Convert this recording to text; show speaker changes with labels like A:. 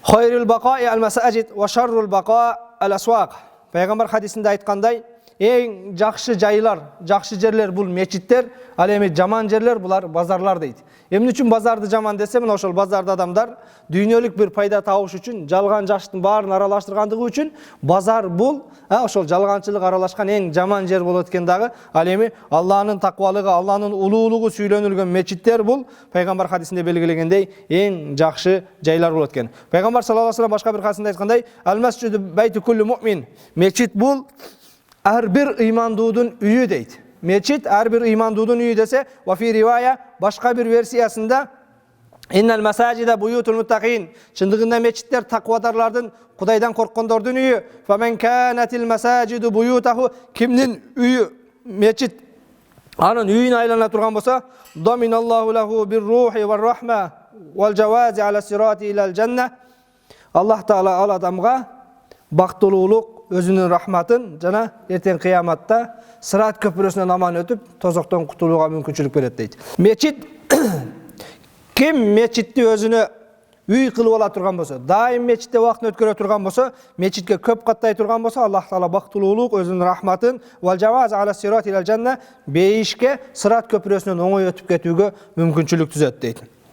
A: Хайрул бақаи ал-масаджид ва шаррул бақа ал-асвақ. Пайғамбар хадисінде айтқандай, ең жақсы жайлар, жақсы жерлер бұл мечиттер, ал эми жаман жерлер бұлар базарлар дейді. Эмне үчүн базарды жаман десе, мына ошол базарда адамдар дүйнөлүк бир пайда табыш үчүн, жалган жаштын баарын аралаштыргандыгы үчүн базар бул ошол жалганчылык аралашкан эң жаман жер болот экен дагы. Ал эми Алланын таквалыгы, Алланын улуулугу сүйлөнүлгөн мечиттер бул пайгамбар хадисинде белгилегендей эң жакшы жайлар болот экен. Пайгамбар саллаллаху алейхи ва саллям башка бир хадисинде айткандай, ал-масжиду байту кулли муъмин. Мечит бул ар бир ыймандуудун үйү дейт. Мечит ар бир ыймандуудун үйү десе, ва фи ривая башка бир версиясында иннал масажида буютул муттақин. Чындыгында мечиттер таквадарлардын, Кудайдан корккондордун үйү. Фамен канатил масажиду буютаху, кимдин үйү мечит анын үйүнө айлана турган болсо, доминаллаху лаху бир рухи ва рахма вал жавази аля сирати илал жанна. Аллах таала ал адамга бактылуулук, өзүнүн рахматын жана эртең кыяматта сырат көпүрөсүнөн аман өтүп, тозоктон кутулууга мүмкүнчүлүк берет дейт. Мечит ким мечитти өзүнө үй кылып ала турган болсо, дайым мечитте убактын өткөрө турган болсо, мечитке көп каттай турган болсо, Аллах таала бактылуулук, өзүнүн рахматын вал жаваз аля сират илал жанна, бейишке сырат көпүрөсүнөн оңой өтүп кетүүгө мүмкүнчүлүк түзөт дейт.